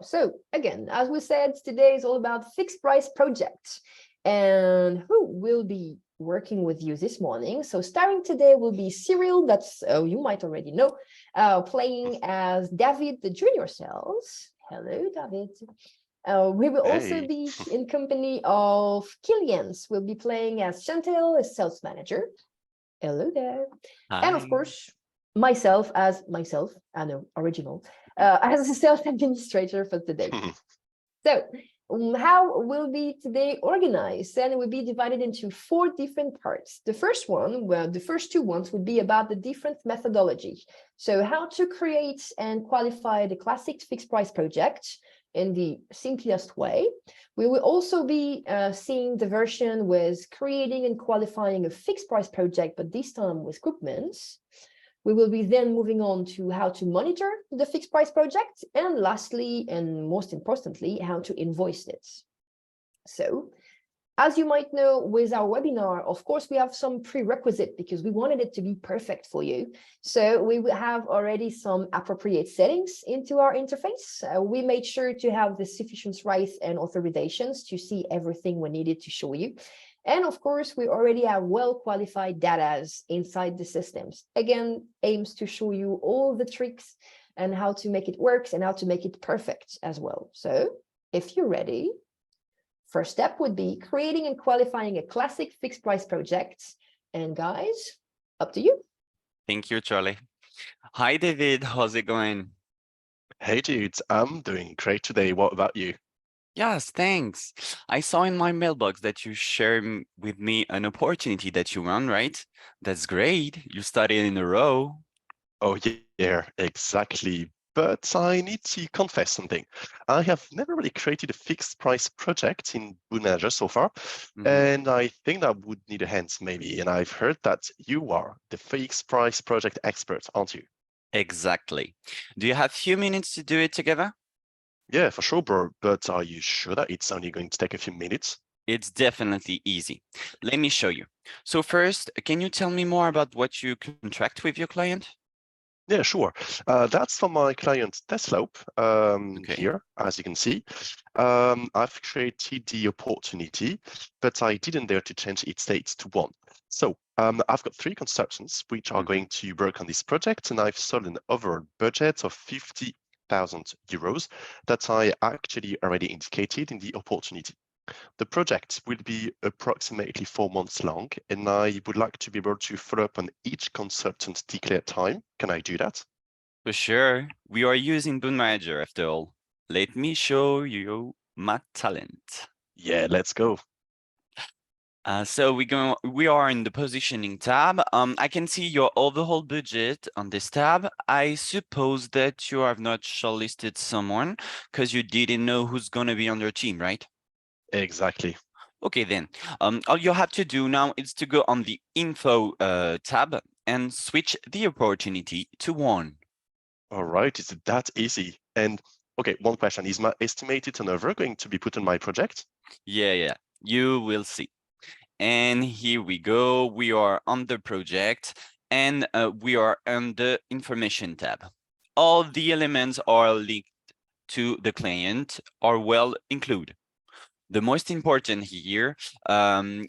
So again, as we said, today is all about fixed price projects. And who will be working with you this morning? So starting today will be Cyril, that's you might already know, playing as David, the junior sales. Hello, David. We will also Hey. be in company of Killians. We'll be playing as Chantel, a sales manager. Hello there. And of Hi. course, myself, I know, original, as a sales administrator for today. So how will be today organized? And it will be divided into 4 different parts. The first one, well, the first 2 ones would be about the different methodology. So how to create and qualify the classic fixed price project in the simplest way. We will also be seeing the version with creating and qualifying a fixed price project, but this time with groupments. We will be then moving on to how to monitor the fixed price project. And lastly, and most importantly, how to invoice it. So as you might know, with our webinar, of course, we have some prerequisite because we wanted it to be perfect for you. So we will have already some appropriate settings into our interface. We made sure to have the sufficient rights and authorizations to see everything we needed to show you. And of course, we already have well-qualified data inside the systems. Again, aims to show you all the tricks and how to make it work and how to make it perfect as well. So if you're ready, first step would be creating and qualifying a classic fixed price project. And guys, up to you. Thank you, Charlie. Hi, David. How's it going? Hey, dudes. I'm doing great today. What about you? Yes, thanks. I saw in my mailbox that you shared with me an opportunity that you won, right? That's great. You started in a row. Oh, yeah, exactly. But I need to confess something. I have never really created a fixed price project in BoondManager so far, and I think that would need a hand maybe. And I've heard that you are the fixed price project expert, aren't you? Exactly. Do you have a few minutes to do it together? Yeah, for sure, bro. But are you sure that it's only going to take a few minutes? It's definitely easy. Let me show you. So first, can you tell me more about what you contract with your client? Yeah, sure. That's for my client Teslope here, as you can see. I've created the opportunity, but I didn't dare to change its date to 1. So I've got 3 consultants which are going to work on this project, and I've sold an overall budget of 50,000 euros that I actually already indicated in the opportunity. The project will be approximately 4 months long, and I would like to be able to follow up on each consultant declared time. Can I do that? For sure. We are using BoondManager after all. Let me show you my talent. Yeah, let's go. So we are in the positioning tab. I can see your overall budget on this tab. I suppose that you have not shortlisted someone because you didn't know who's going to be on your team, right? Exactly. Okay, then all you have to do now is to go on the info tab and switch the opportunity to 1. All right, is it that easy? And okay, one question, is my estimated turnover going to be put on my project? Yeah, you will see. And here we go. We are on the project and we are on the information tab. All the elements are linked to the client are well included. The most important here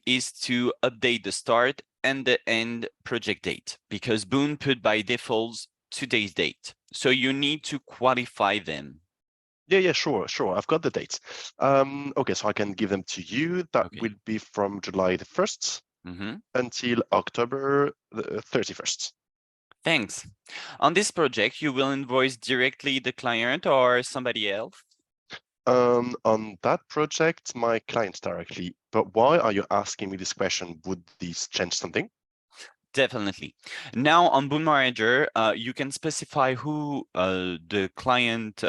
is to update the start and the end project date because Boon put by default today's date. So you need to qualify them. Yeah, sure. I've got the dates. Okay, so I can give them to you. That will be from July the 1st until October the 31st. Thanks. On this project, you will invoice directly the client or somebody else? On that project, my client directly. But why are you asking me this question? Would this change something? Definitely. Now on BoondManager, you can specify who the client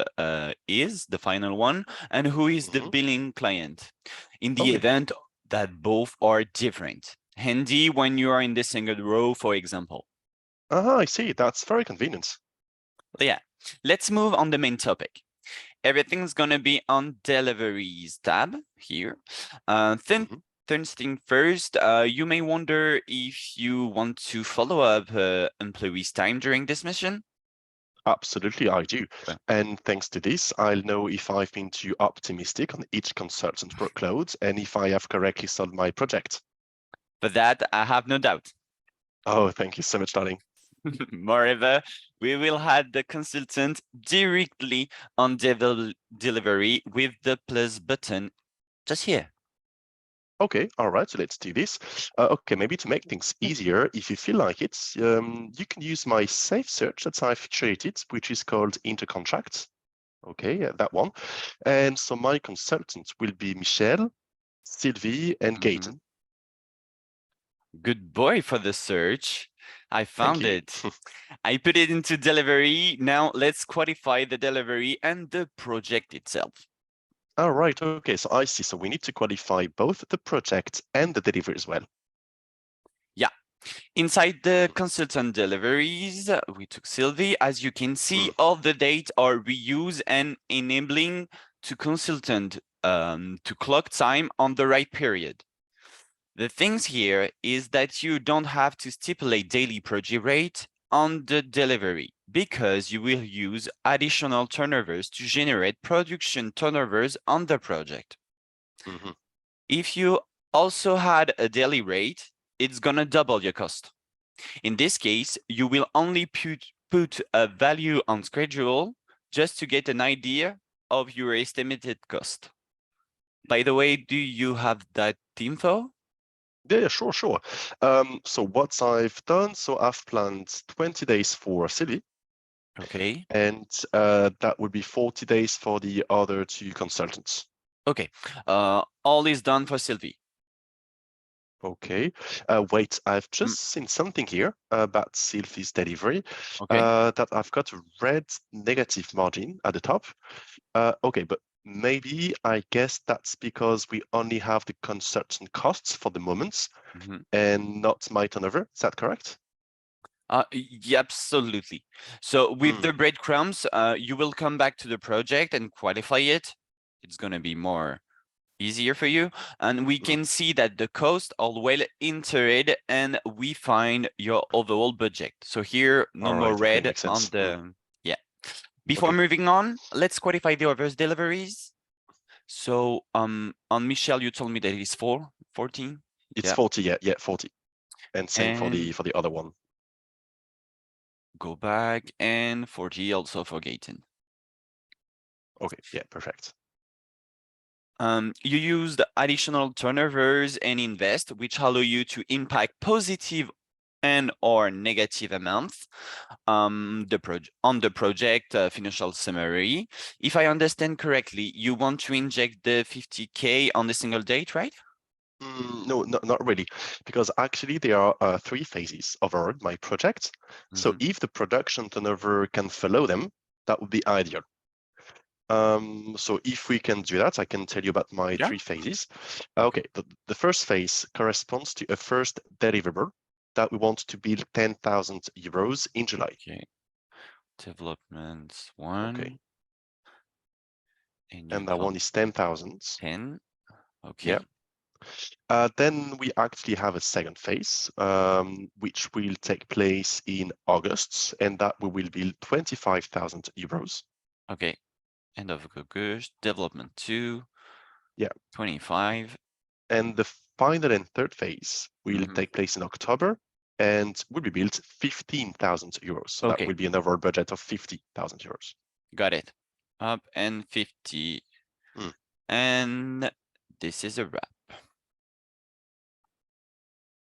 is, the final one, and who is the billing client in the event that both are different. Handy when you are in the single row, for example. I see. That's very convenient. Yeah, let's move on the main topic. Everything's going to be on deliveries tab here. First thing first, you may wonder if you want to follow up employees' time during this mission. Absolutely, I do. Okay. And thanks to this, I'll know if I've been too optimistic on each consultant workload and if I have correctly sold my project. For that, I have no doubt. Oh, thank you so much, darling. Moreover, we will add the consultant directly on delivery with the plus button just here. Okay, all right, so let's do this. Okay, maybe to make things easier, if you feel like it, you can use my safe search that I've created, which is called intercontracts. Okay, yeah, that one. And so my consultants will be Michelle, Sylvie, and Gaten. Good boy for the search. I found you. it. I put it into delivery. Now let's quantify the delivery and the project itself. All right, okay, so I see. So we need to qualify both the project and the delivery as well. Yeah. Inside the consultant deliveries, we took Sylvie. As you can see, all the dates are reused and enabling to consultant to clock time on the right period. The things here is that you don't have to stipulate daily project rate on the delivery because you will use additional turnovers to generate production turnovers on the project. If you also had a daily rate, it's gonna double your cost. In this case, you will only put a value on schedule just to get an idea of your estimated cost. By the way, do you have that info? Yeah, sure. So what I've done, so I've planned 20 days for Sylvie. Okay. And that would be 40 days for the other two consultants. Okay. All is done for Sylvie. Okay. Wait, I've just seen something here about Sylvie's delivery. Okay. That I've got a red negative margin at the top. Okay, but maybe I guess that's because we only have the consultant costs for the moment and not my turnover. Is that correct? Yeah, absolutely. So with the breadcrumbs, you will come back to the project and qualify it. It's going to be more easier for you. And we can see that the costs are well entered and we find your overall budget. So here, no more red on the, yeah. Before moving on, let's quantify the others deliveries. So on Michelle, you told me that it's 14? It's 40, yeah, 40. And same for the other one. Go back and 40 also for Gaten. Okay, yeah, perfect. You use the additional turnovers and invest, which allow you to impact positive and or negative amounts on the project financial summary. If I understand correctly, you want to inject the 50K on a single date, right? No, not really, because actually there are 3 phases over my project. So if the production turnover can follow them, that would be ideal. So if we can do that, I can tell you about my 3 phases. Okay, the first phase corresponds to a first deliverable that we want to build 10,000 euros in July. Okay. Development 1. Okay. And that one is 10,000. 10. Okay. Yeah. Then we actually have a second phase, which will take place in August, and that we will build 25,000 euros. Okay. End of August, development 2. Yeah. 25. And the final and third phase will take place in October and will be built 15,000 euros. So that will be an overall budget of 50,000 euros. Got it. Up and 50. And this is a wrap.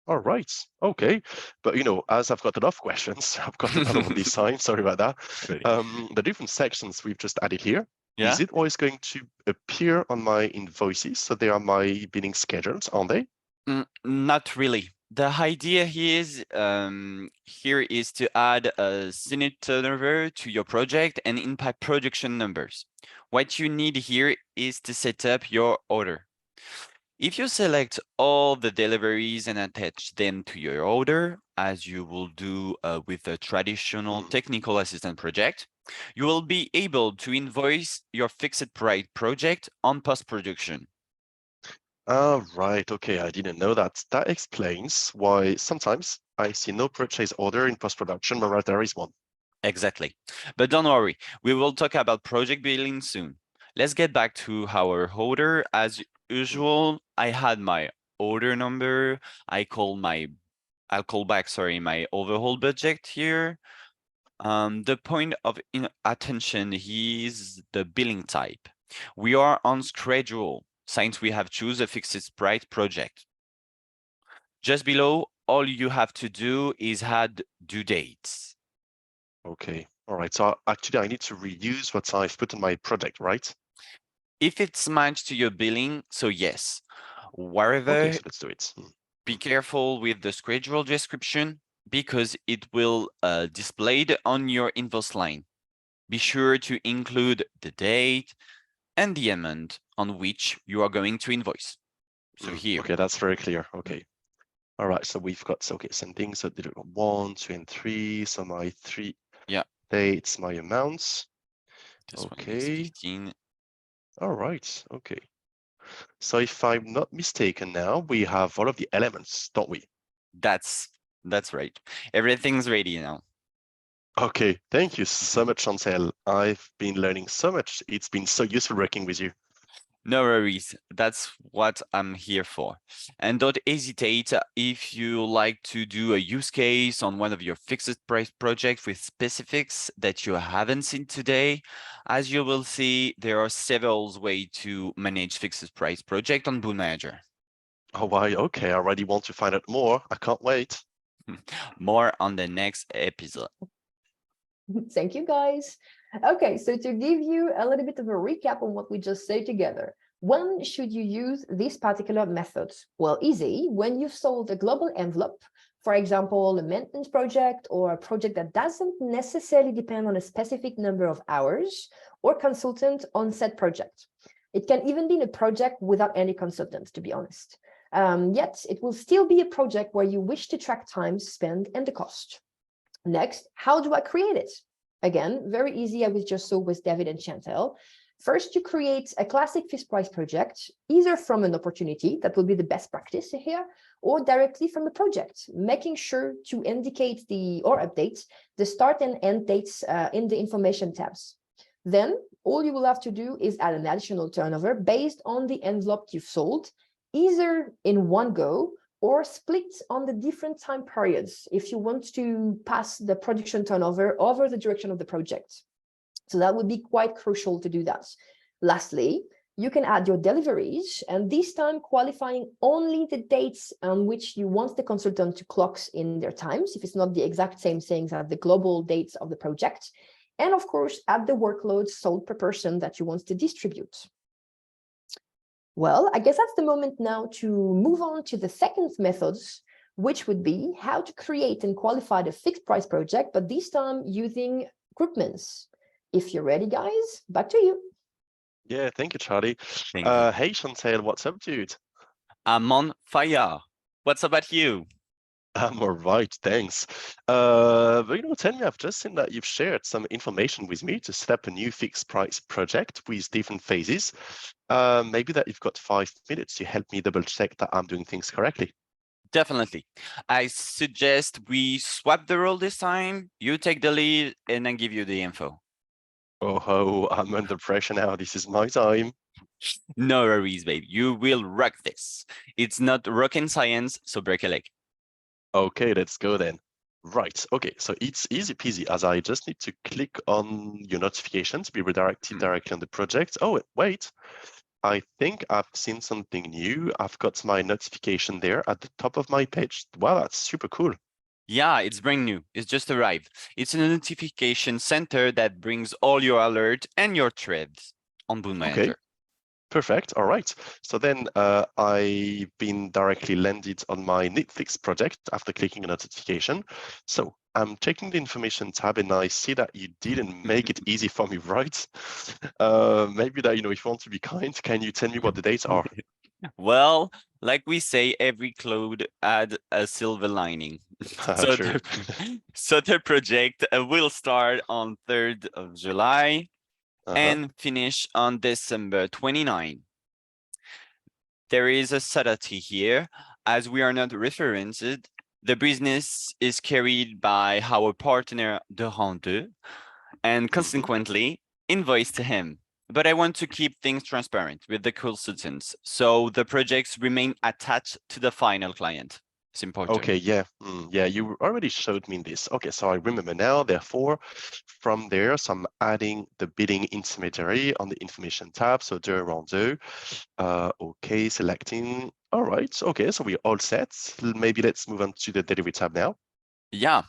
All right. Okay. But, as I've got a lot of questions, I've got a lot of this time. Sorry about that. The different sections we've just added here, is it always going to appear on my invoices? So they are my billing schedules, aren't they? Not really. The idea here is to add a unit turnover to your project and impact production numbers. What you need here is to set up your order. If you select all the deliveries and attach them to your order, as you will do with a traditional technical assistant project, you will be able to invoice your fixed price project on post-production. Right. Okay. I didn't know that. That explains why sometimes I see no purchase order in post-production, whereas there is one. Exactly. But don't worry, we will talk about project billing soon. Let's get back to our order. As usual, I had my order number. I'll call back, sorry, my overall budget here. The point of attention is the billing type. We are on schedule since we have choose a fixed price project. Just below, all you have to do is add due dates. Okay. All right. So actually, I need to reuse what I've put in my project, right? If it's matched to your billing, so yes. Wherever, Okay, so let's do it. be careful with the schedule description because it will display on your invoice line. Be sure to include the date and the amount on which you are going to invoice. So here. Okay, that's very clear. Okay. All right, so we've got some things that did 1, 2, and 3. So my 3 dates, my amounts. This one is Okay. 15. All right. Okay. So if I'm not mistaken now, we have all of the elements, don't we? That's right. Everything's ready now. Okay, thank you so much, Chantal. I've been learning so much. It's been so useful working with you. No worries. That's what I'm here for. And don't hesitate if you like to do a use case on one of your fixed price projects with specifics that you haven't seen today. As you will see, there are several ways to manage fixed price project on BoondManager. Oh, why? Okay, I already want to find out more. I can't wait. More on the next episode. Thank you, guys. Okay, so to give you a little bit of a recap on what we just said together, when should you use this particular method? Well, easy, when you've sold a global envelope, for example, a maintenance project or a project that doesn't necessarily depend on a specific number of hours or consultant on said project. It can even be a project without any consultants, to be honest. Yet, it will still be a project where you wish to track time spent and the cost. Next, how do I create it? Again, very easy, as we just saw with David and Chantal. First, you create a classic fixed price project, either from an opportunity, that will be the best practice here, or directly from a project, making sure to indicate or update the start and end dates in the information tabs. Then, all you will have to do is add an additional turnover based on the envelope you've sold, either in one go or split on the different time periods if you want to pass the production turnover over the direction of the project. So that would be quite crucial to do that. Lastly, you can add your deliveries, and this time qualifying only the dates on which you want the consultant to clock in their times, if it's not the exact same things as the global dates of the project. And of course, add the workload sold per person that you want to distribute. Well, I guess that's the moment now to move on to the second method, which would be how to create and qualify the fixed price project, but this time using groupments. If you're ready, guys, back to you. Yeah, thank you, Charlie. Thank you. Hey, Chantal, what's up, dude? I'm on fire. What's about you? I'm all right, thanks. But tell me, I've just seen that you've shared some information with me to set up a new fixed price project with different phases. Maybe that you've got 5 minutes to help me double check that I'm doing things correctly. Definitely. I suggest we swap the role this time. You take the lead and then give you the info. Oh, I'm under pressure now. This is my time. No worries, babe. You will rock this. It's not rocket science, so break a leg. Okay, let's go then. Right, okay, so it's easy peasy as I just need to click on your notification to be redirected directly on the project. Oh, wait, I think I've seen something new. I've got my notification there at the top of my page. Wow, that's super cool. Yeah, it's brand new. It's just arrived. It's a notification center that brings all your alert and your threads on BoondManager. Okay. Perfect. All right. So then I've been directly landed on my Netflix project after clicking a notification. So I'm checking the information tab and I see that you didn't make it easy for me, right? Maybe that, if you want to be kind, can you tell me what the dates are? Well, like we say, every cloud add a silver lining. So the project will start on 3rd of July. And finish on December 29. There is a subtlety here, as we are not referenced, The business is carried by our partner de Rente and consequently invoice to him. But I want to keep things transparent with the consultants, so the projects remain attached to the final client. It's important. Okay, yeah, yeah, you already showed me this. Okay, so I remember now. Therefore, from there, so I'm adding the billing intermediary on the information tab. So de Rente. Okay, selecting. All right. Okay, so we're all set. Maybe let's move on to the delivery tab now. Yeah.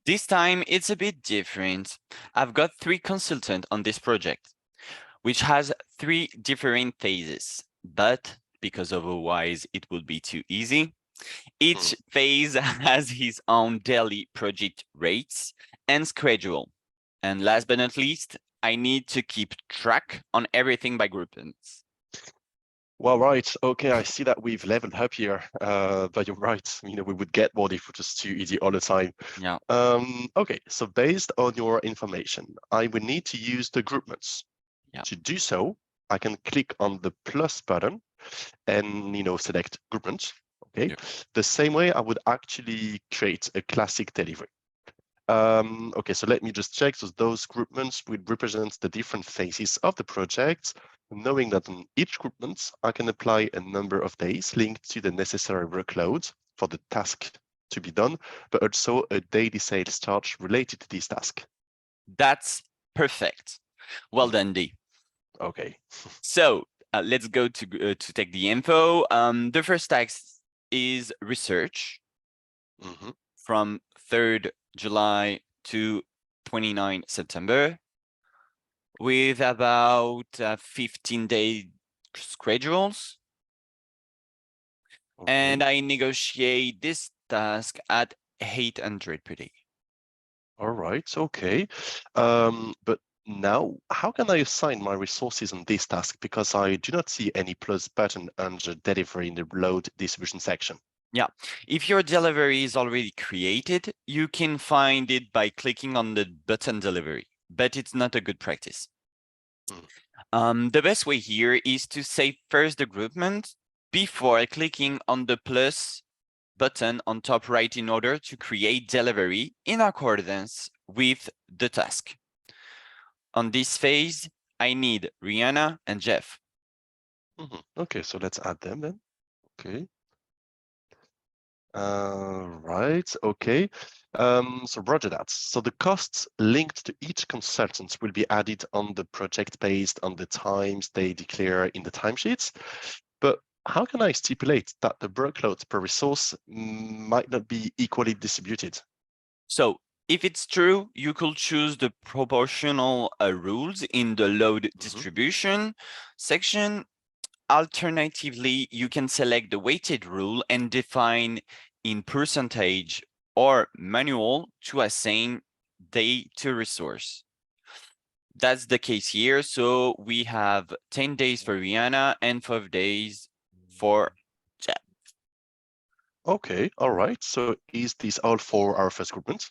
This time it's a bit different. I've got 3 consultants on this project, which has 3 different phases, but because otherwise it would be too easy, each phase has his own daily project rates and schedule. And last but not least, I need to keep track on everything by groupments. Well, right. Okay, I see that we've leveled up here, but you're right. You know, we would get more if it was too easy all the time. Yeah. Okay, so based on your information, I would need to use the groupments. Yeah. To do so, I can click on the plus button and, you know, select groupments. Okay, the same way I would actually create a classic delivery. Okay, so let me just check. So those groupments would represent the different phases of the project, knowing that on each groupment, I can apply a number of days linked to the necessary workload for the task to be done, but also a daily sales charge related to this task. That's perfect. Well done, D. Okay. So let's go to take the info. The first task is research from 3rd July to 29 September with about 15-day schedules. Okay. And I negotiate this task at 800 per day. All right, okay. But now, how can I assign my resources on this task? Because I do not see any plus button under delivery in the load distribution section. Yeah, if your delivery is already created, you can find it by clicking on the button delivery, but it's not a good practice. The best way here is to save first the groupment before clicking on the plus button on top right in order to create delivery in accordance with the task. On this phase, I need Rihanna and Jeff. Okay, so let's add them then. Okay. Right, okay. So roger that. So the costs linked to each consultant will be added on the project based on the times they declare in the timesheets. But how can I stipulate that the workload per resource might not be equally distributed? So if it's true, you could choose the proportional rules in the load distribution section. Alternatively, you can select the weighted rule and define in percentage or manual to assign day to resource. That's the case here. So we have 10 days for Rihanna and 5 days for Jeff. Okay, all right. So is this all for our first groupment?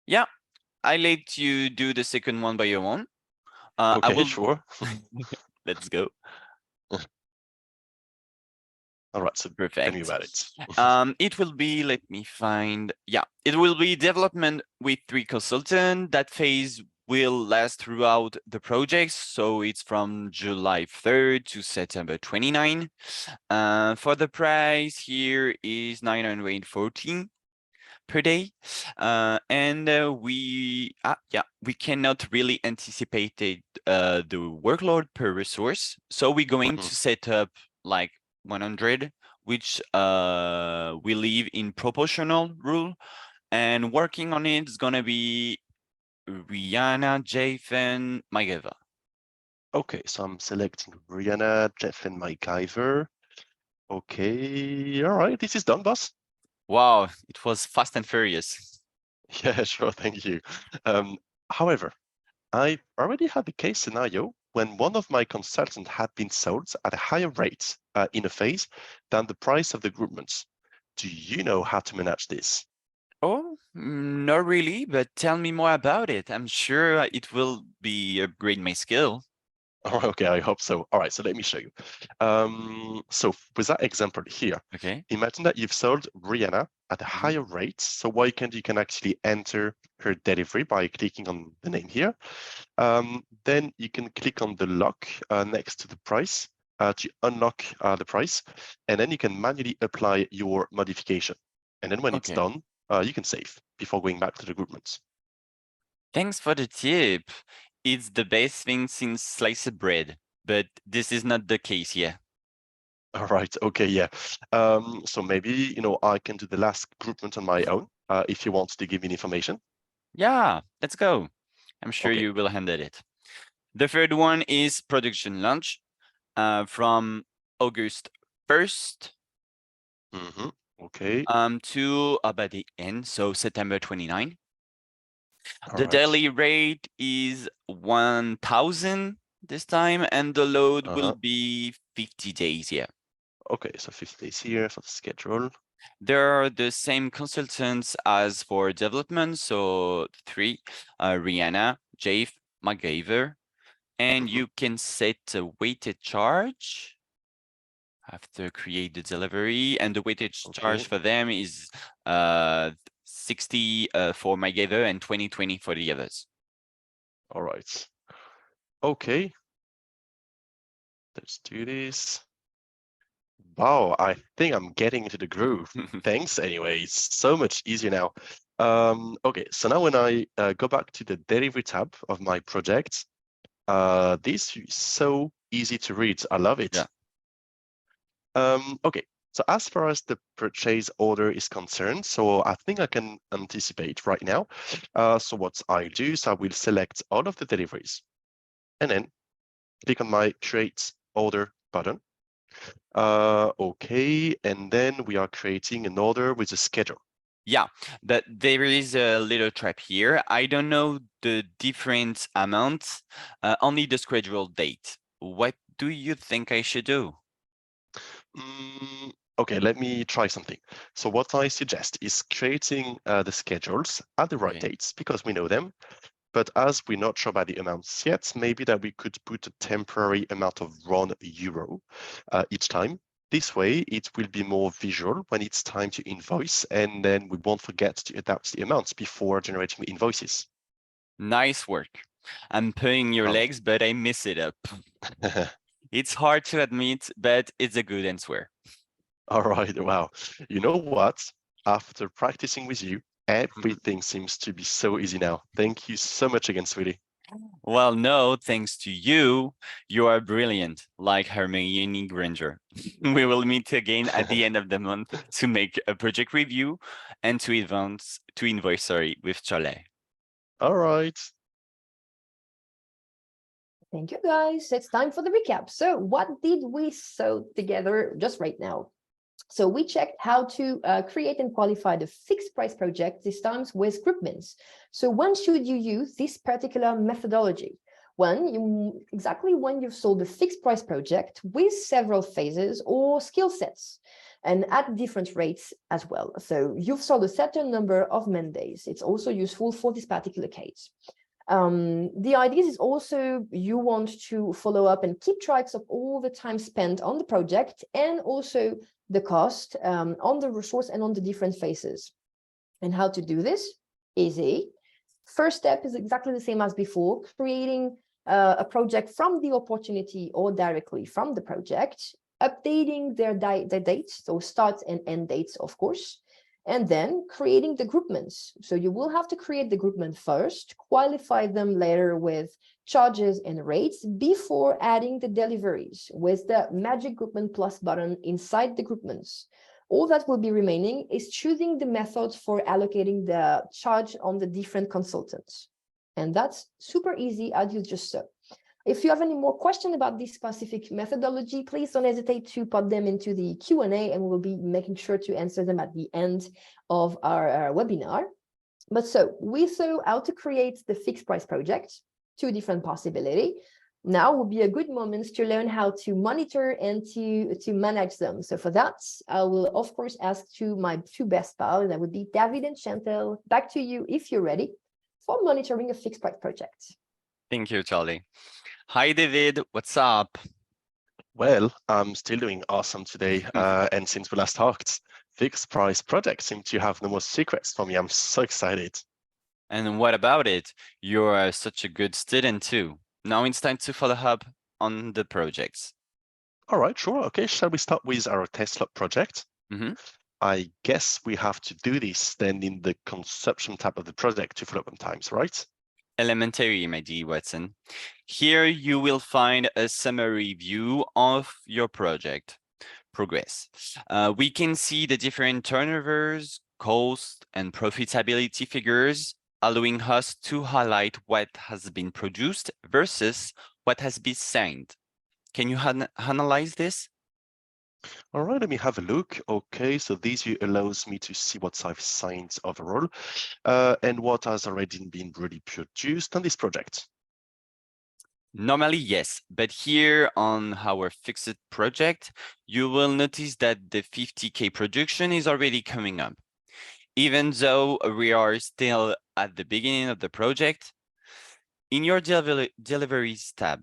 Yeah, I let you do the second one by your own. Okay, I will... sure. Let's go. All right, so perfect. Tell me about it. It will be, let me find, yeah, it will be development with 3 consultants. That phase will last throughout the project. So it's from July 3rd to September 29. For the price here is 914 per day. We cannot really anticipate the workload per resource. So we're going to set up like 100, which we leave in proportional rule, and working on it is gonna be Rihanna, Jeff, and MacGyver. Okay, so I'm selecting Rihanna, Jeff, and MacGyver. Okay, all right, this is done, boss. Wow, it was fast and furious. Yeah, sure, thank you. However, I already had a case scenario when one of my consultants had been sold at a higher rate in a phase than the price of the groupments. Do you know how to manage this? Oh, not really, but tell me more about it. I'm sure it will be upgrade my skill. Okay, I hope so. All right, so let me show you. So with that example here, okay, imagine that you've sold Rihanna at a higher rate. So what you can actually enter her delivery by clicking on the name here. Then you can click on the lock next to the price to unlock the price, and then you can manually apply your modification. And then when it's done, you can save before going back to the groupments. Thanks for the tip. It's the best thing since sliced bread, but this is not the case here. All right. Okay. Yeah. So maybe, I can do the last groupment on my own if you want to give me information. Yeah, let's go. I'm sure you will handle it. The third one is production launch from August 1st. Okay. To by the end, so September 29. The right. daily rate is 1,000 this time, and the load will be 50 days. Yeah. Okay, so 50 days here for the schedule. There are the same consultants as for development, so 3, Rihanna, Jave, MacGyver, and you can set a weighted charge after create the delivery, and the weighted charge for them is 60 for MacGyver and 20 for the others. All right. Okay. Let's do this. Wow, I think I'm getting into the groove. Thanks anyway, it's so much easier now. Okay, so now when I go back to the delivery tab of my project, this is so easy to read. I love it. Yeah. Okay, so as far as the purchase order is concerned, so I think I can anticipate right now. So what I do is I will select all of the deliveries and then click on my create order button. Okay, and then we are creating an order with a schedule. Yeah, but there is a little trap here. I don't know the different amounts, only the scheduled date. What do you think I should do? Okay, let me try something. So what I suggest is creating the schedules at the right dates because we know them. But as we're not sure about the amounts yet, maybe that we could put a temporary amount of €1 each time. This way, it will be more visual when it's time to invoice, and then we won't forget to adapt the amounts before generating the invoices. Nice work. I'm pulling your legs, but I mess it up. It's hard to admit, but it's a good answer. All right, wow. You know what? After practicing with you, everything seems to be so easy now. Thank you so much again, sweetie. Well, no, thanks to you, you are brilliant, like Hermione Granger. We will meet again at the end of the month to make a project review and to invoice, with Charlie. All right. Thank you, guys. It's time for the recap. So what did we sew together just right now? So we checked how to create and qualify the fixed price project, this time with groupments. So when should you use this particular methodology? Exactly when you've sold a fixed price project with several phases or skill sets and at different rates as well. So you've sold a certain number of man days. It's also useful for this particular case. The idea is also you want to follow up and keep tracks of all the time spent on the project and also the cost on the resource and on the different phases. And how to do this? Easy. First step is exactly the same as before, creating a project from the opportunity or directly from the project, updating their dates, so start and end dates, of course, and then creating the groupments. So you will have to create the groupment first, qualify them later with charges and rates before adding the deliveries with the magic groupment plus button inside the groupments. All that will be remaining is choosing the methods for allocating the charge on the different consultants. And that's super easy as you just saw. If you have any more questions about this specific methodology, please don't hesitate to put them into the Q&A and we'll be making sure to answer them at the end of our webinar. But so we saw how to create the fixed price project, 2 different possibilities. Now will be a good moment to learn how to monitor and to manage them. So for that, I will of course ask to my 2 best pals, and that would be David and Chantal. Back to you if you're ready for monitoring a fixed price project. Thank you, Charlie. Hi, David. What's up? Well, I'm still doing awesome today. And since we last talked, fixed price project seems to have no more secrets for me. I'm so excited. And what about it? You're such a good student too. Now it's time to follow up on the projects. All right, sure. Okay, shall we start with our test log project? Mm-hmm. I guess we have to do this then in the consumption tab of the project to follow up on times, right? Elementary, my dear Watson. Here you will find a summary view of your project progress. We can see the different turnovers, cost, and profitability figures, allowing us to highlight what has been produced versus what has been signed. Can you analyze this? All right, let me have a look. Okay, so this view allows me to see what I've signed overall and what has already been really produced on this project. Normally, yes, but here on our fixed project, you will notice that the 50K production is already coming up. Even though we are still at the beginning of the project, in your deliveries tab,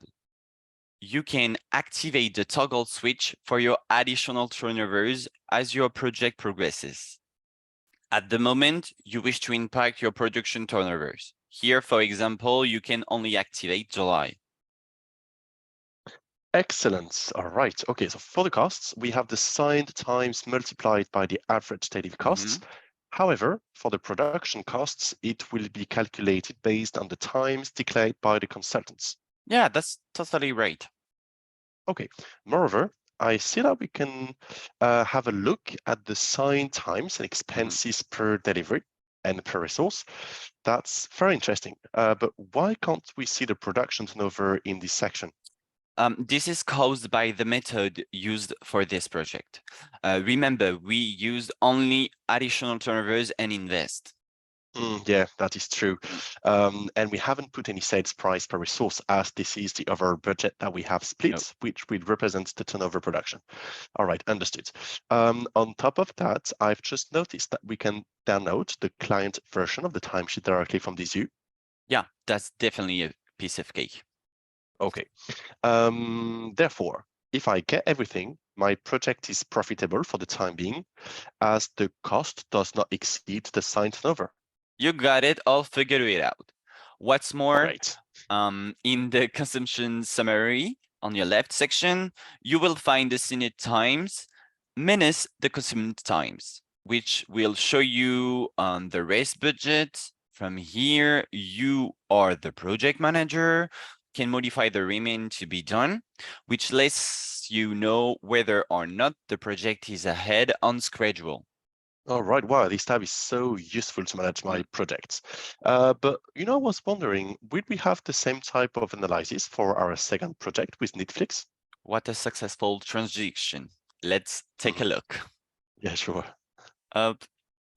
you can activate the toggle switch for your additional turnovers as your project progresses. At the moment, you wish to impact your production turnovers. Here, for example, you can only activate July. Excellent. All right. Okay, so for the costs, we have the signed times multiplied by the average daily costs. However, for the production costs, it will be calculated based on the times declared by the consultants. Yeah, that's totally right. Okay. Moreover, I see that we can have a look at the signed times and expenses per delivery and per resource. That's very interesting. But why can't we see the production turnover in this section? This is caused by the method used for this project. Remember, we used only additional turnovers and invest. Yeah, that is true. And we haven't put any sales price per resource as this is the overall budget that we have split, which will represent the turnover production. All right, understood. On top of that, I've just noticed that we can download the client version of the timesheet directly from this view. Yeah, that's definitely a piece of cake. Okay. Therefore, if I get everything, my project is profitable for the time being, as the cost does not exceed the signed turnover. You got it. I'll figure it out. What's more, Great. in the consumption summary on your left section, you will find the signed times minus the consumed times, which will show you the race budget. From here, you are the project manager, can modify the remaining to be done, which lets you know whether or not the project is ahead on schedule. All right. Wow, this tab is so useful to manage my projects. But I was wondering, would we have the same type of analysis for our second project with Netflix? What a successful transition. Let's take a look. Yeah, sure. Up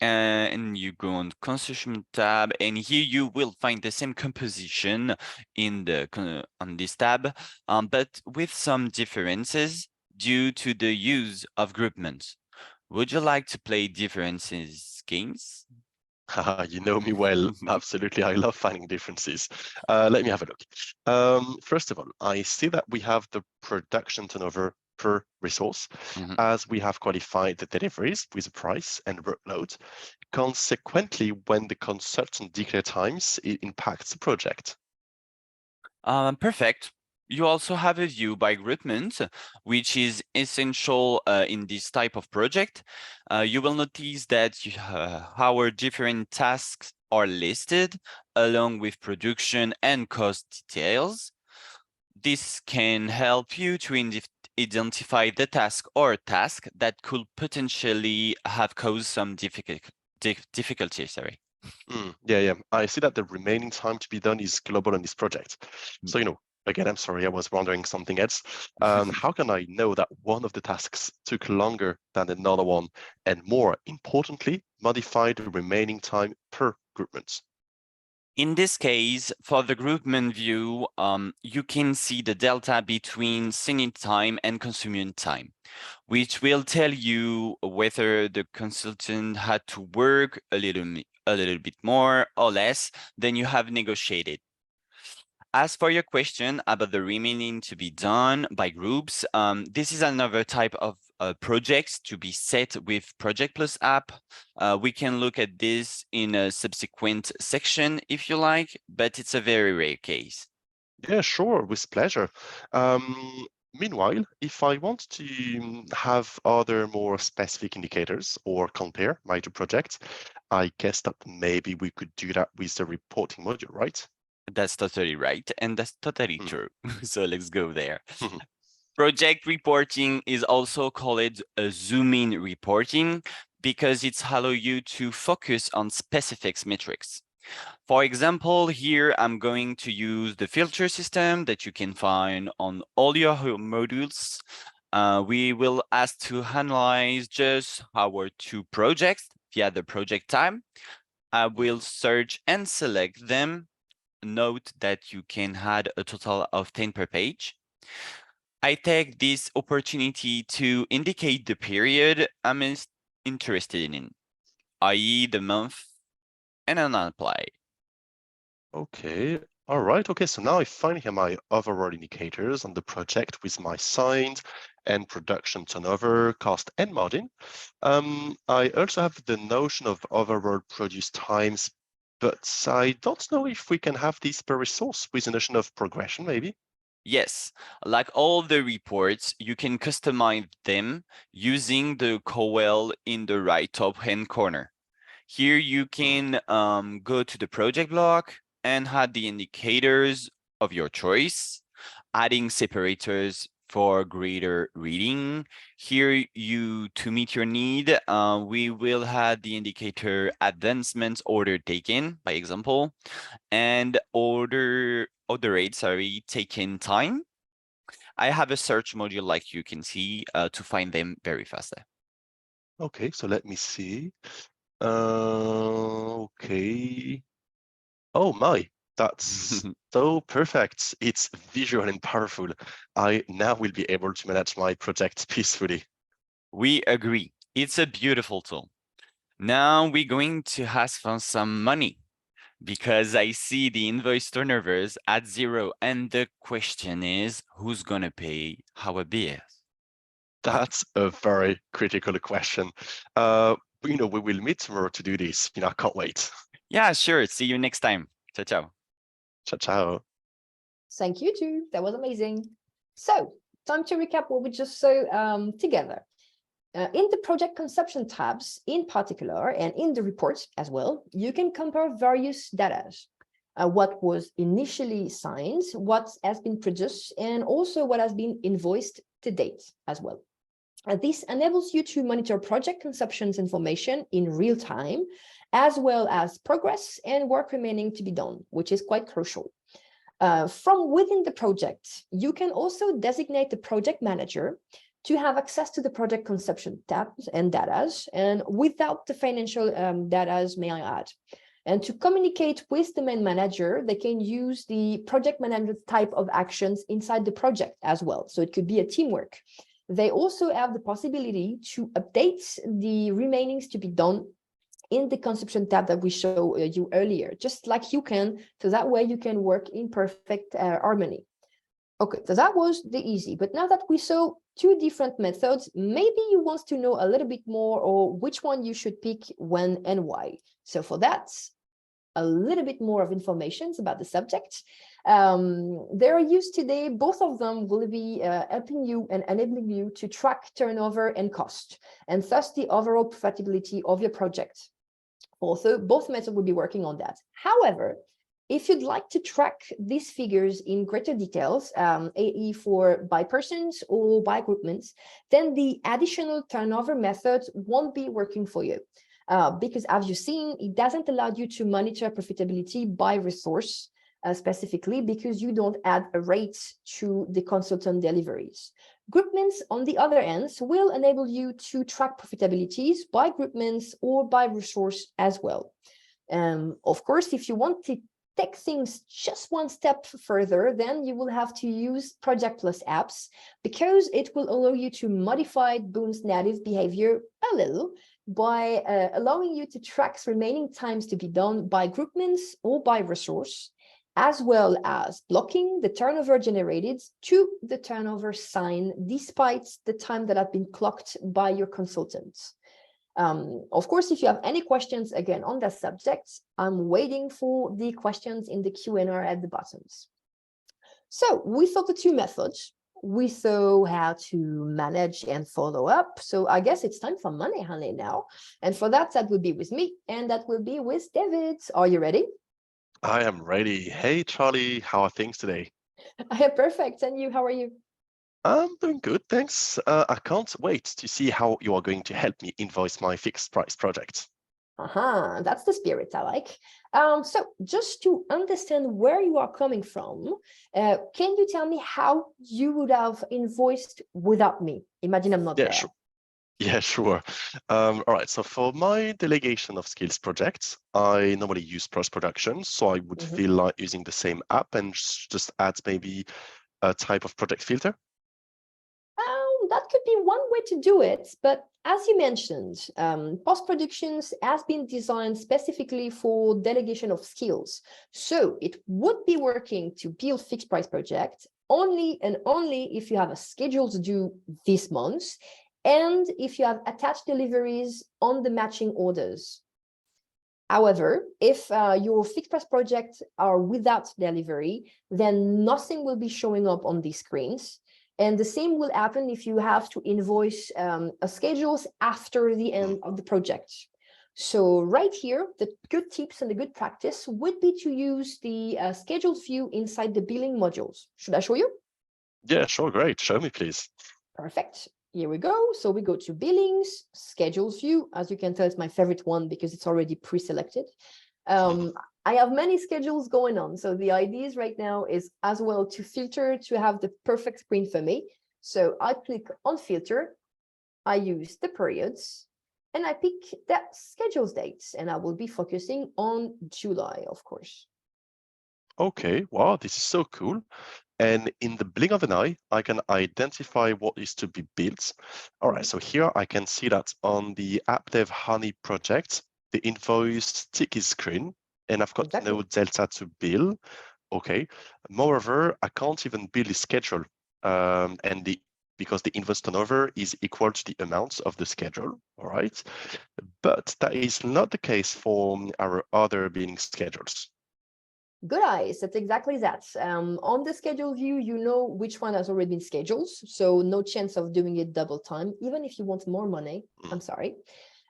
and you go on consumption tab, and here you will find the same composition in the on this tab, but with some differences due to the use of groupments. Would you like to play differences games? You know me well. Absolutely. I love finding differences. Let me have a look. First of all, I see that we have the production turnover per resource as we have qualified the deliveries with a price and workload. Consequently, when the consultant declare times, it impacts the project. Perfect. You also have a view by groupment, which is essential in this type of project. You will notice that our different tasks are listed along with production and cost details. This can help you to identify the task or task that could potentially have caused some difficulty, sorry. Yeah. I see that the remaining time to be done is global on this project. So, again, I'm sorry, I was wondering something else. How can I know that one of the tasks took longer than another one? And more importantly, modify the remaining time per groupment? In this case, for the groupment view, you can see the delta between signing time and consuming time, which will tell you whether the consultant had to work a little bit more or less than you have negotiated. As for your question about the remaining to be done by groups, this is another type of projects to be set with Project Plus app. We can look at this in a subsequent section if you like, but it's a very rare case. Yeah, sure, with pleasure. Meanwhile, if I want to have other more specific indicators or compare my two projects, I guess that maybe we could do that with the reporting module, right? That's totally right, and that's totally Hmm. true. So let's go there. Mhm. Project reporting is also called a zoom-in reporting because it's allow you to focus on specific metrics. For example, here I'm going to use the filter system that you can find on all your modules. We will ask to analyze just our two projects via the project tab. I will search and select them. Note that you can add a total of 10 per page. I take this opportunity to indicate the period I'm interested in, i.e. the month, and then apply. Okay, all right. Okay, so now I find here my overall indicators on the project with my signed and production turnover, cost, and margin. I also have the notion of overall produce times, but I don't know if we can have this per resource with the notion of progression, maybe. Yes, like all the reports, you can customize them using the cowl in the right top hand corner. Here you can go to the project block and add the indicators of your choice, adding separators for greater reading. Here to meet your need, we will add the indicator advancements order taken, by example, and order rate, taken time. I have a search module like you can see to find them very fast. Okay, so let me see. Okay. Oh my, that's so perfect. It's visual and powerful. I now will be able to manage my project peacefully. We agree. It's a beautiful tool. Now we're going to ask for some money because I see the invoice turnovers at 0. And the question is, who's going to pay our bills? That's a very critical question. We will meet tomorrow to do this. I can't wait. Yeah, sure. See you next time. Ciao, ciao. Ciao, ciao. Thank you too. That was amazing. So, time to recap what we just saw together. In the project conception tabs in particular, and in the reports as well, you can compare various data. What was initially signed, what has been produced, and also what has been invoiced to date as well. This enables you to monitor project conceptions information in real time, as well as progress and work remaining to be done, which is quite crucial. From within the project, you can also designate the project manager to have access to the project conception tabs and data, and without the financial data, may I add. And to communicate with the main manager, they can use the project manager type of actions inside the project as well. So it could be a teamwork. They also have the possibility to update the remainings to be done in the conception tab that we showed you earlier, just like you can, so that way you can work in perfect harmony. Okay, so that was the easy, but now that we saw two different methods, maybe you want to know a little bit more or which one you should pick, when and why. So for that, a little bit more of information about the subject. They are used today. Both of them will be helping you and enabling you to track turnover and cost, and thus the overall profitability of your project. Also, both methods will be working on that. However, if you'd like to track these figures in greater details, i.e. by persons or by groupments, then the additional turnover method won't be working for you. Because as you've seen, it doesn't allow you to monitor profitability by resource specifically, because you don't add a rate to the consultant deliveries. Groupments, on the other hand, will enable you to track profitabilities by groupments or by resource as well. Of course, if you want to take things just one step further, then you will have to use Project Plus apps, because it will allow you to modify Boond's native behavior a little by allowing you to track remaining times to be done by groupments or by resource, as well as blocking the turnover generated to the turnover sign despite the time that have been clocked by your consultants. Of course, if you have any questions again on that subject, I'm waiting for the questions in the Q&A at the bottoms. So we saw the two methods. We saw how to manage and follow up. So I guess it's time for money, honey, now. And for that, that will be with me, and that will be with David. Are you ready? I am ready. Hey, Charlie, how are things today? Perfect. And you, how are you? I'm doing good, thanks. I can't wait to see how you are going to help me invoice my fixed price project. That's the spirit I like. So just to understand where you are coming from, can you tell me how you would have invoiced without me? Imagine I'm not there. Sure. Yeah, sure. All right, so for my delegation of skills projects, I normally use post-production, so I would feel like using the same app and just add maybe a type of project filter. That could be one way to do it, but as you mentioned, post-productions has been designed specifically for delegation of skills. So it would be working to build fixed price projects only and only if you have a schedule to do this month, and if you have attached deliveries on the matching orders. However, if your fixed price projects are without delivery, then nothing will be showing up on these screens. And the same will happen if you have to invoice schedules after the end of the project. So right here, the good tips and the good practice would be to use the schedules view inside the billing modules. Should I show you? Yeah, sure, great. Show me, please. Perfect. Here we go. So we go to billings, schedules view. As you can tell, it's my favorite one because it's already pre-selected. I have many schedules going on. So the idea right now is as well to filter to have the perfect screen for me. So I click on filter, I use the periods, and I pick the schedules dates, and I will be focusing on July, of course. Okay, wow, this is so cool. And in the blink of an eye, I can identify what is to be built. All right, so here I can see that on the App Dev Honey project, the invoice tick is screen, and I've got no delta to bill. Okay. Moreover, I can't even bill the schedule, because the invoice turnover is equal to the amount of the schedule. All right. But that is not the case for our other billing schedules. Good eyes, that's exactly that. On the schedule view, you know which one has already been scheduled, so no chance of doing it double time, even if you want more money. I'm sorry.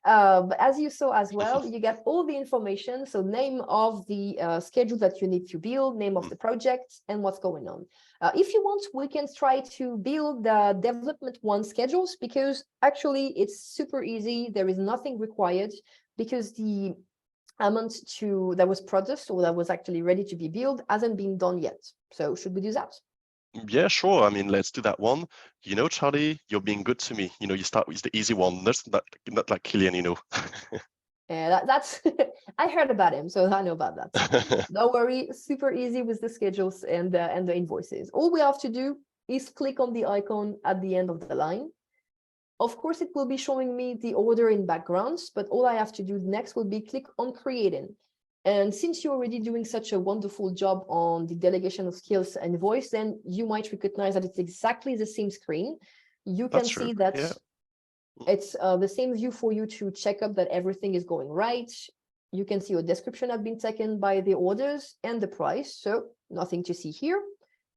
But as you saw as well, you get all the information, so name of the schedule that you need to build, name of the project, and what's going on. If you want, we can try to build the development one schedules, because actually it's super easy. There is nothing required, because the amount that was produced or that was actually ready to be built hasn't been done yet. So should we do that? Yeah, sure. I mean, let's do that one. You know, Charlie, you're being good to me. You know, you start with the easy one. That's not like Killian, you know. Yeah, that's I heard about him, so I know about that. Don't worry, super easy with the schedules and the invoices. All we have to do is click on the icon at the end of the line. Of course, it will be showing me the order in backgrounds, but all I have to do next will be click on creating. And since you're already doing such a wonderful job on the delegation of skills and invoice, then you might recognize that it's exactly the same screen. You can see that it's the same view for you to check up that everything is going right. You can see your description have been taken by the orders and the price. So nothing to see here.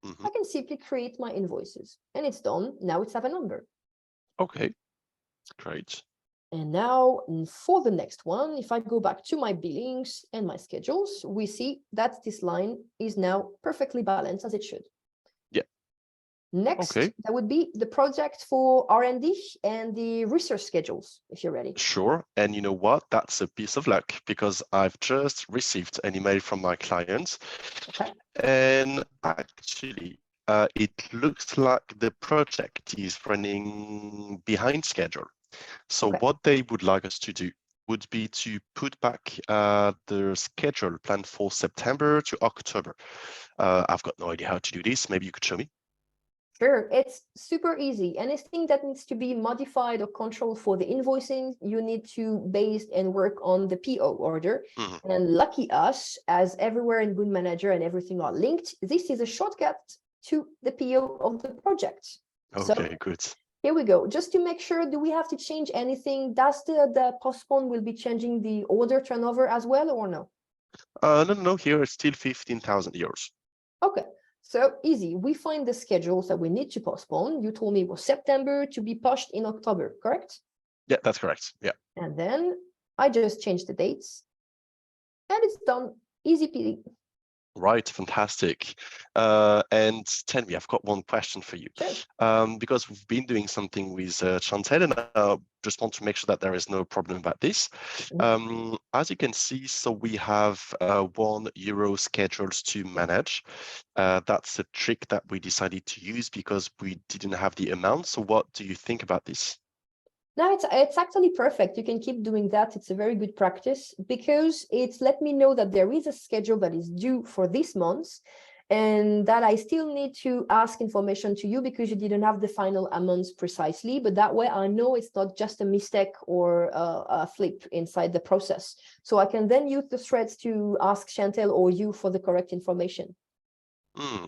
I can simply create my invoices and it's done. Now it's have a number. Okay, great. And now for the next one, if I go back to my billings and my schedules, we see that this line is now perfectly balanced as it should. Yeah. Next, that would be the project for R&D and the research schedules, if you're ready. Sure. And you know what? That's a piece of luck, because I've just received an email from my client. Okay. And actually, it looks like the project is running behind schedule. So what they would like us to do would be to put back the schedule planned for September to October. I've got no idea how to do this. Maybe you could show me. Sure, it's super easy. Anything that needs to be modified or controlled for the invoicing, you need to base and work on the PO order. And lucky us, as everywhere in BoondManager and everything are linked, this is a shortcut to the PO of the project. Okay, good. Here we go. Just to make sure, do we have to change anything? Does the postpone will be changing the order turnover as well, or no? No, here it's still 15,000 euros. Okay. So easy. We find the schedules that we need to postpone. You told me it was September to be pushed in October, correct? Yeah, that's correct. Yeah. And then I just changed the dates and it's done. Easy peasy. Right, fantastic. And tell me, I've got one question for you. Sure. Because we've been doing something with Chantel, and I just want to make sure that there is no problem about this. As you can see, so we have €1 schedules to manage. That's a trick that we decided to use because we didn't have the amount. So what do you think about this? No, it's actually perfect. You can keep doing that. It's a very good practice because it's let me know that there is a schedule that is due for this month and that I still need to ask information to you because you didn't have the final amounts precisely. But that way I know it's not just a mistake or a flip inside the process. So I can then use the threads to ask Chantel or you for the correct information.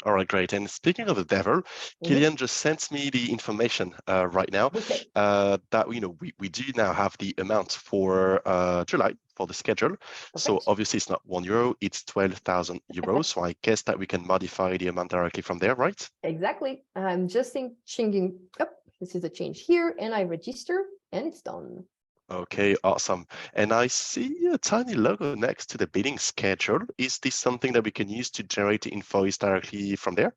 All right, great. And speaking of the devil, Killian just sent me the information right now that we do now have the amount for July for the schedule. So obviously it's not €1, it's 12,000 euros. So I guess that we can modify the amount directly from there, right? Exactly. I'm just changing. Oh, this is a change here, and I register, and it's done. Okay, awesome. And I see a tiny logo next to the billing schedule. Is this something that we can use to generate the invoice directly from there?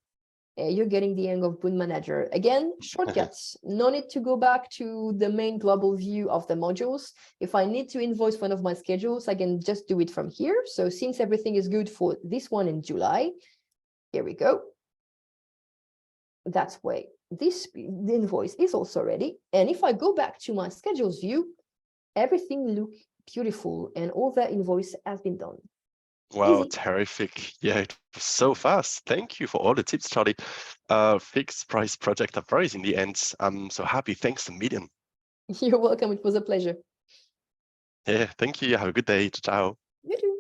You're getting the hang of BoondManager. Again, shortcuts. No need to go back to the main global view of the modules. If I need to invoice one of my schedules, I can just do it from here. So since everything is good for this one in July, here we go. That's why the invoice is also ready. And if I go back to my schedules view, everything looks beautiful and all the invoice has been done. Wow, Easy. terrific. Yeah, it was so fast. Thank you for all the tips, Charlie. Fixed price project of price in the end. I'm so happy. Thanks a million. You're welcome. It was a pleasure. Yeah, thank you. Have a good day. Ciao. You too.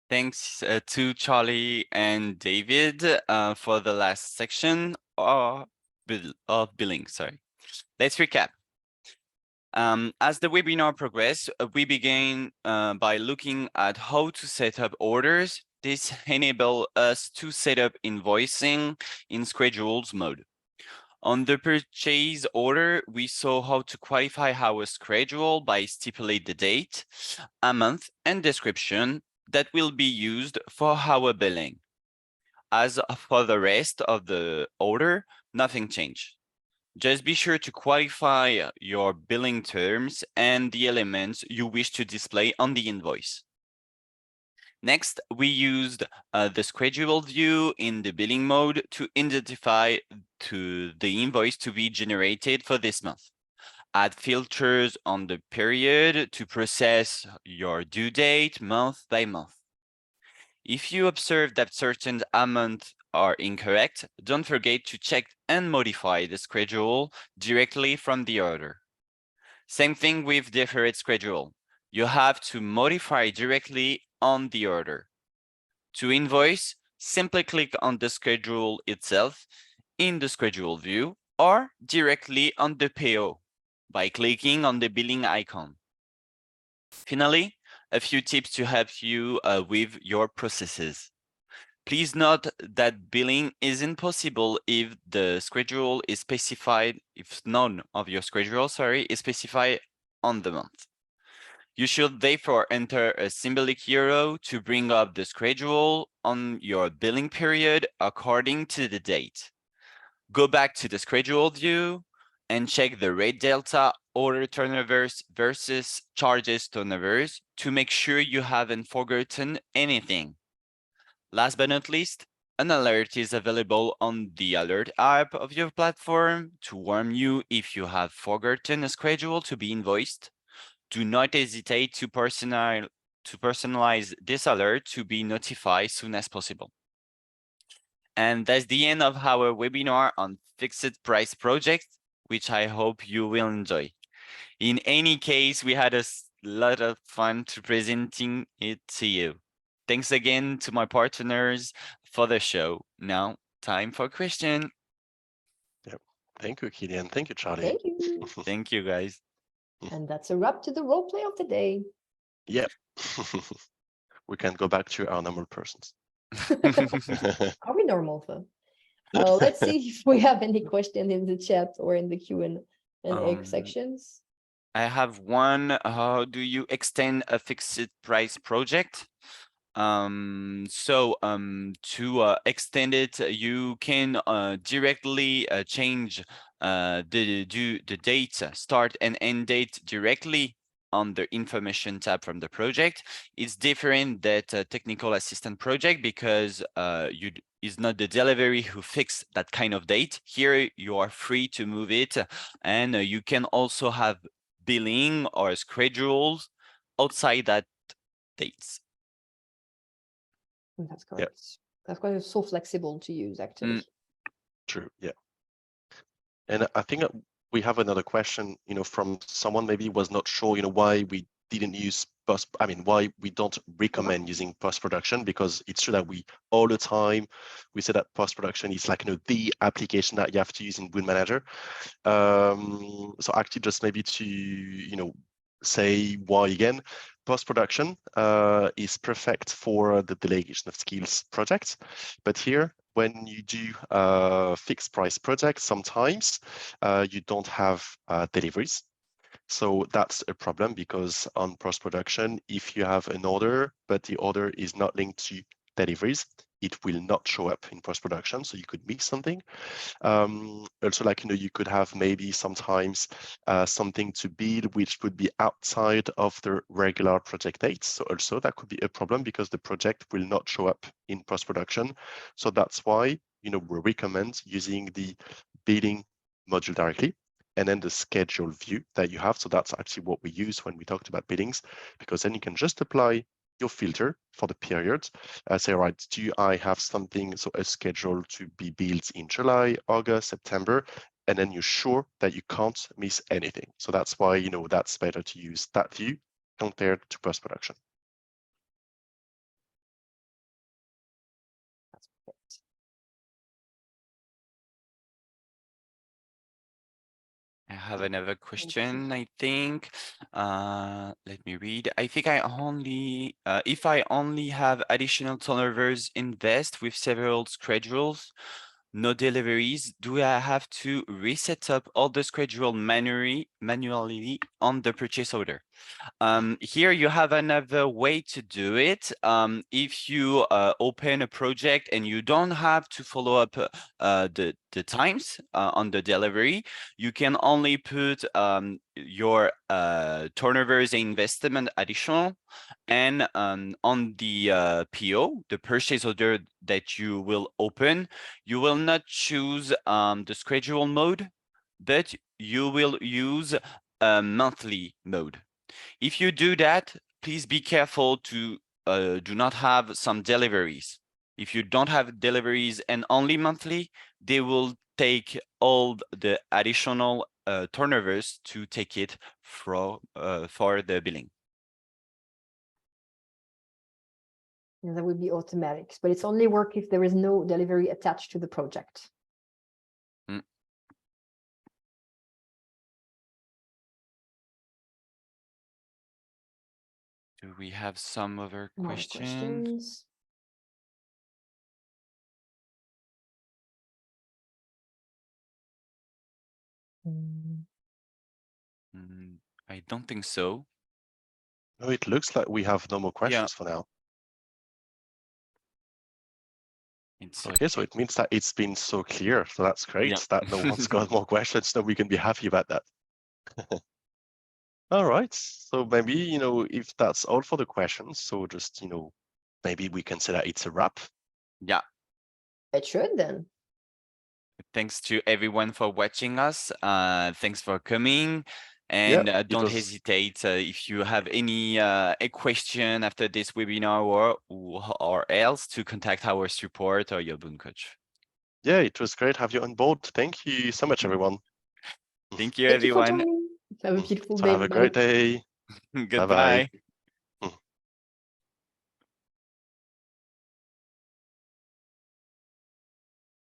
Thanks to Charlie and David for the last section of billing. Sorry. Let's recap. As the webinar progressed, we began by looking at how to set up orders. This enables us to set up invoicing in schedules mode. On the purchase order, we saw how to qualify our schedule by stipulate the date, amount, and description that will be used for our billing. As for the rest of the order, nothing changed. Just be sure to qualify your billing terms and the elements you wish to display on the invoice. Next, we used the schedule view in the billing mode to identify the invoice to be generated for this month. Add filters on the period to process your due date month by month. If you observe that certain amounts are incorrect, don't forget to check and modify the schedule directly from the order. Same thing with deferred schedule. You have to modify directly on the order. To invoice, simply click on the schedule itself in the schedule view or directly on the PO by clicking on the billing icon. Finally, a few tips to help you with your processes. Please note that billing isn't possible if the schedule is specified, if none of your schedule, is specified on the month. You should therefore enter a symbolic euro to bring up the schedule on your billing period according to the date. Go back to the schedule view and check the rate delta order turnovers versus charges turnovers to make sure you haven't forgotten anything. Last but not least, an alert is available on the alert app of your platform to warn you if you have forgotten a schedule to be invoiced. Do not hesitate to personalize this alert to be notified as soon as possible. And that's the end of our webinar on fixed price project, which I hope you will enjoy. In any case, we had a lot of fun to presenting it to you. Thanks again to my partners for the show. Now, time for question. Yep. Thank you, Kylian. Thank you, Charlie. Thank you. Thank you, guys. And that's a wrap to the role play of the day. Yep. We can go back to our normal persons. Are we normal though? Let's see if we have any question in the chat or in the Q&A sections. I have one. How do you extend a fixed price project? To extend it, you can directly change the date, start and end date directly on the information tab from the project. It's different that technical assistant project because is not the delivery who fix that kind of date. Here you are free to move it, and you can also have billing or schedules outside that dates. That's correct. Yep. That's why it's so flexible to use, actually. True. Yeah. And I think we have another question, from someone maybe was not sure, why we didn't use why we don't recommend using post-production, because it's true that we all the time we say that post-production is like the application that you have to use in BoondManager. So actually just maybe to say why again, post-production is perfect for the delegation of skills projects, but here when you do fixed price projects, sometimes you don't have deliveries. So that's a problem, because on post-production, if you have an order, but the order is not linked to deliveries, it will not show up in post-production. So you could miss something. Also, you could have maybe sometimes something to build which would be outside of the regular project dates. So also that could be a problem, because the project will not show up in post-production. So that's why we recommend using the billing module directly, and then the schedule view that you have. So that's actually what we use when we talked about billings, because then you can just apply your filter for the period. Say, right, do I have something, so a schedule to be built in July, August, September, and then you're sure that you can't miss anything. So that's why, that's better to use that view compared to post-production. That's perfect. I have another question, I think. Let me read. I think I only, if I only have additional turnovers invest with several schedules, no deliveries, do I have to reset up all the schedule manually on the purchase order? Here you have another way to do it. If you open a project and you don't have to follow up the times on the delivery, you can only put your turnovers investment additional, and on the PO, the purchase order that you will open, you will not choose the schedule mode, but you will use a monthly mode. If you do that, please be careful to do not have some deliveries. If you don't have deliveries and only monthly, they will take all the additional turnovers to take it for the billing. And that would be automatic, but it's only work if there is no delivery attached to the project. Do we have some other questions? I don't think so. No, it looks like we have no more questions for now. Okay, so it means that it's been so clear. So that's great that no one's got more questions. So we can be happy about that. All right. So maybe, if that's all for the questions, so just, maybe we can say that it's a wrap. Yeah. It should then. Thanks to everyone for watching us. Thanks for coming. And don't hesitate if you have any a question after this webinar or else to contact our support or your Boond coach. Yeah, it was great to have you on board. Thank you so much, everyone. Thank you, Thank you for everyone. joining. Have a beautiful So day. have a great day. Goodbye. Bye-bye.